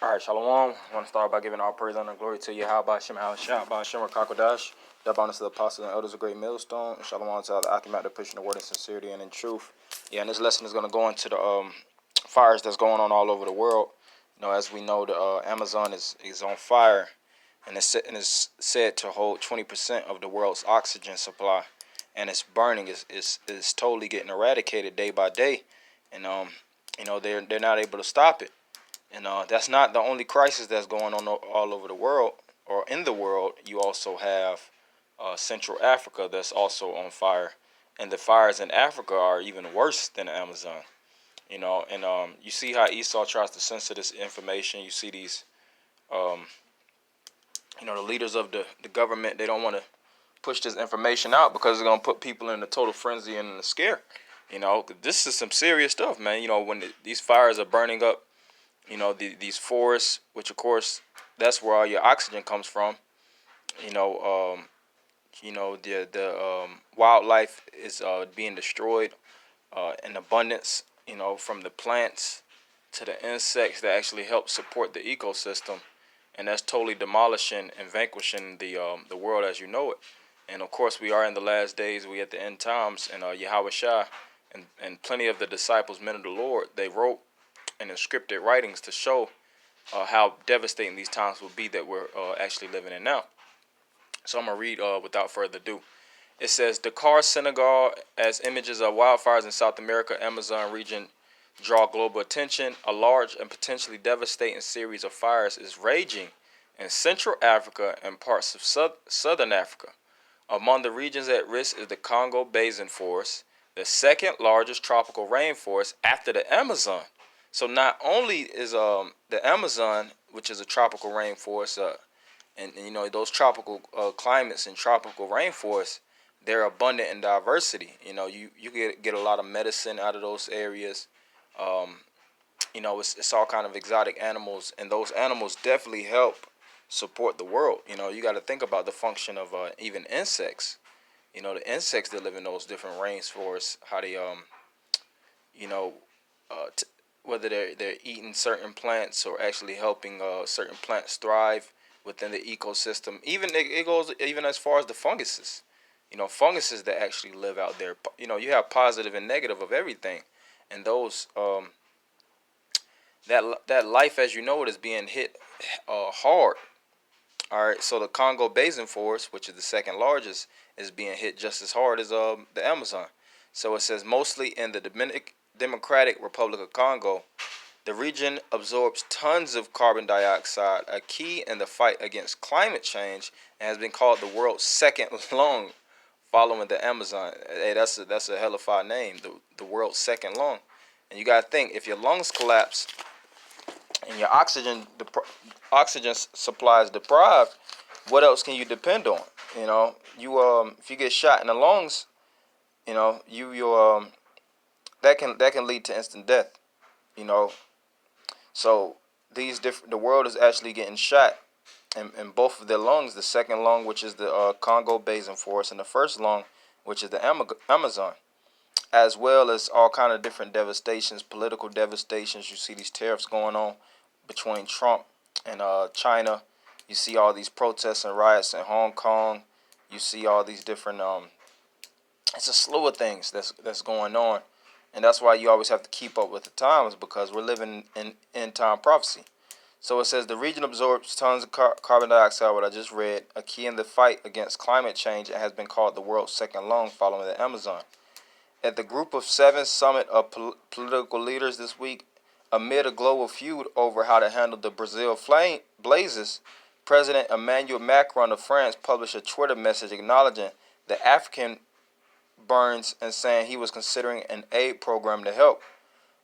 All right, Shalom. I want to start by giving all praise, honor, and glory to you. How about Shem, how Shem, by Shem, Kakodash. That bonus to the apostles and elders of Great Millstone. And Shalom to all the Achamat pushing the word in sincerity and in truth. Yeah, and this lesson is going to go into the fires that's going on all over the world. You know, as we know, the Amazon is on fire, and it's said to hold 20% of the world's oxygen supply, and it's burning. Is totally getting eradicated day by day, and you know, they're not able to stop it. And that's not the only crisis that's going on all over the world or in the world. You also have Central Africa that's also on fire. And the fires in Africa are even worse than the Amazon. You know, and you see how Esau tries to censor this information. You see these, you know, the leaders of the government, they don't want to push this information out because it's going to put people in a total frenzy and a scare. You know, this is some serious stuff, man. You know, when these fires are burning up, you know, these forests, which of course that's where all your oxygen comes from. You know, the wildlife is being destroyed in abundance. You know, from the plants to the insects that actually help support the ecosystem, and that's totally demolishing and vanquishing the world as you know it. And of course, we are in the last days. We at the end times, and Yahweh Shai and plenty of the disciples, men of the Lord, they wrote and inscripted writings to show how devastating these times will be that we're actually living in now. So I'm going to read without further ado. It says, Dakar, Senegal, as images of wildfires in South America, Amazon region draw global attention. A large and potentially devastating series of fires is raging in Central Africa and parts of Southern Africa. Among the regions at risk is the Congo Basin Forest, the second largest tropical rainforest after the Amazon. So not only is the Amazon, which is a tropical rainforest, and you know those tropical climates and tropical rainforests, they're abundant in diversity. You know, you get a lot of medicine out of those areas. You know, it's all kind of exotic animals, and those animals definitely help support the world. You know, you got to think about the function of even insects. You know, the insects that live in those different rainforests, how they you know, whether they're eating certain plants or actually helping certain plants thrive within the ecosystem. Even it goes even as far as the funguses. You know, funguses that actually live out there. You know, you have positive and negative of everything, and those that life as you know it is being hit hard. All right, so the Congo Basin Forest, which is the second largest, is being hit just as hard as the Amazon. So it says mostly in the Democratic Republic of Congo, the region absorbs tons of carbon dioxide, a key in the fight against climate change, and has been called the world's second lung, following the Amazon. Hey, that's a hellified name, the world's second lung. And you gotta think, if your lungs collapse and your oxygen supply is deprived, what else can you depend on? You know, you if you get shot in the lungs, you know, that can lead to instant death. You know, so the world is actually getting shot in both of their lungs. The second lung, which is the Congo Basin Forest, and the first lung, which is the Amazon, as well as all kind of different devastations, political devastations. You see these tariffs going on between Trump and China. You see all these protests and riots in Hong Kong. You see all these different it's a slew of things that's going on, and that's why you always have to keep up with the times, because we're living in end time prophecy. So it says the region absorbs tons of carbon dioxide, what I just read, a key in the fight against climate change, and has been called the world's second lung, following the Amazon. At the Group of Seven summit of political leaders this week, amid a global feud over how to handle the Brazil flame blazes, President Emmanuel Macron of France published a Twitter message acknowledging the African burns and saying he was considering an aid program to help.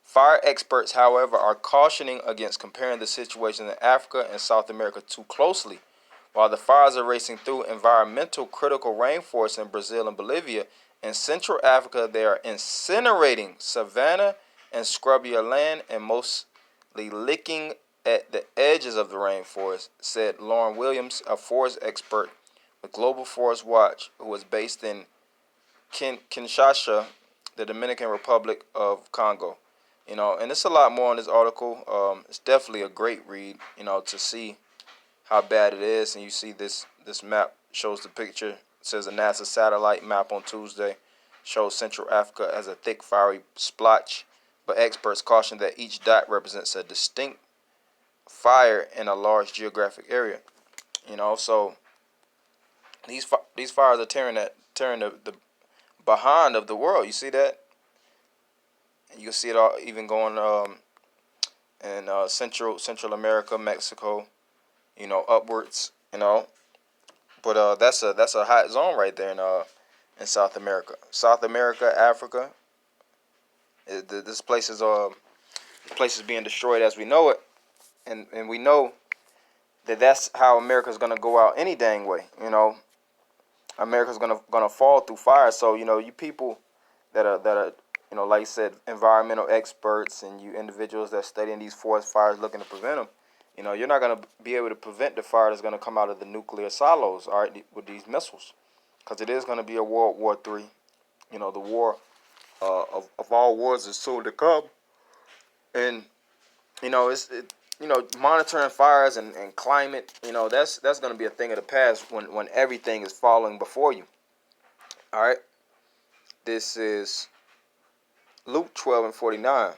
Fire experts, however, are cautioning against comparing the situation in Africa and South America too closely. While the fires are racing through environmental critical rainforests in Brazil and Bolivia, in Central Africa they are incinerating savanna and scrubby land and mostly licking at the edges of the rainforest, said Lauren Williams, a forest expert with Global Forest Watch, who is based in Kinshasa, the Dominican Republic of Congo. And it's a lot more on this article. It's definitely a great read, to see how bad it is. And you see this map shows the picture. It says a NASA satellite map on Tuesday shows Central Africa as a thick, fiery splotch, but experts caution that each dot represents a distinct fire in a large geographic area. So these fires are tearing the behind of the world. You see that? You can see it all even going in Central America, Mexico, upwards, But that's a hot zone right there in South America. South America, Africa. This place is being destroyed as we know it, and we know that's how America's gonna go out any dang way. America's gonna fall through fire. So you people that are like you said, environmental experts, and you individuals that are studying these forest fires, looking to prevent them. You're not gonna be able to prevent the fire that's gonna come out of the nuclear silos, all right, with these missiles, because it is gonna be a World War III. The war of all wars is soon to come, and monitoring fires and climate, that's going to be a thing of the past when everything is falling before you. All right. This is Luke 12:49.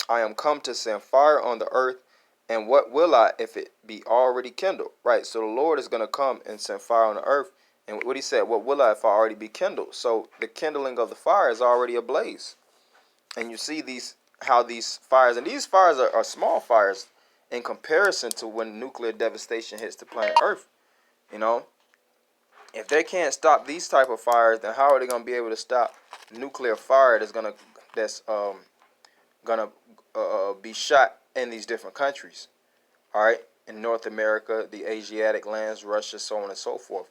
I am come to send fire on the earth, and what will I if it be already kindled? Right. So the Lord is going to come and send fire on the earth. And what he said, what will I if I already be kindled? So the kindling of the fire is already ablaze. And you see how these fires, and these fires are small fires in comparison to when nuclear devastation hits the planet Earth. If they can't stop these type of fires, then how are they going to be able to stop nuclear fire that's gonna be shot in these different countries? All right, in North America, the Asiatic lands, Russia, so on and so forth.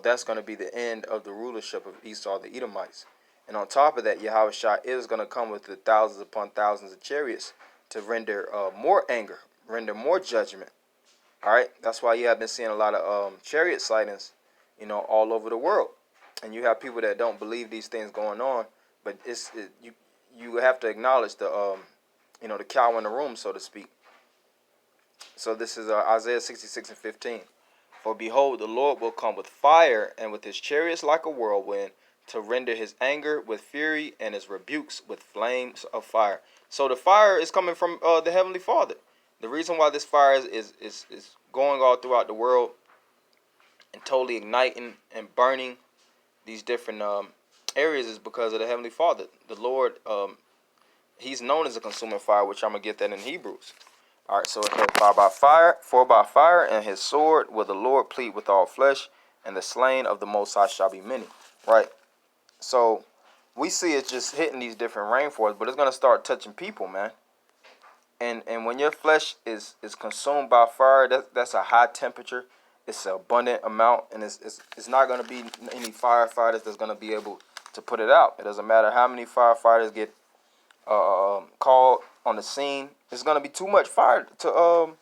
That's going to be the end of the rulership of Esau, the Edomites. And on top of that, Yahushua is going to come with the thousands upon thousands of chariots to render more anger, render more judgment. All right, that's why you have been seeing a lot of chariot sightings, all over the world. And you have people that don't believe these things going on, but you have to acknowledge the cow in the room, so to speak. So this is Isaiah 66:15. For behold, the Lord will come with fire, and with his chariots like a whirlwind, to render his anger with fury, and his rebukes with flames of fire. So the fire is coming from the Heavenly Father. The reason why this fire is going all throughout the world and totally igniting and burning these different areas is because of the Heavenly Father. The Lord, he's known as a consuming fire, which I'm going to get that in Hebrews. All right, so it says, for by fire and his sword will the Lord plead with all flesh, and the slain of the Most High shall be many. Right? So we see it just hitting these different rainforests, but it's going to start touching people, man. And when your flesh is consumed by fire, that's a high temperature. It's an abundant amount, and it's not going to be any firefighters that's going to be able to put it out. It doesn't matter how many firefighters get called on the scene. It's going to be too much fire to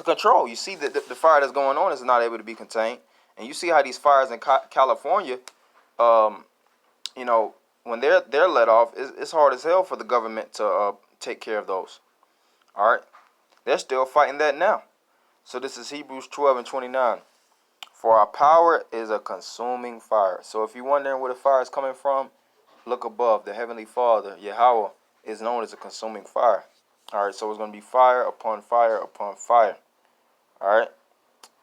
control. You see that the fire that's going on is not able to be contained, and you see how these fires in California, when they're let off, it's hard as hell for the government to take care of those. All right, they're still fighting that now. So this is Hebrews 12:29. For our power is a consuming fire. So if you're wondering where the fire is coming from, look above. The Heavenly Father, Yahweh, is known as a consuming fire. All right, so it's going to be fire upon fire upon fire. All right,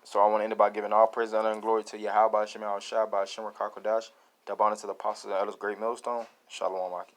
so I want to end it by giving all praise, honor, and glory to Yahweh, Hashem, Al Shai, Hashem, Rakakodash, double honor to the apostles and elders, great millstone. Shalom, Aki.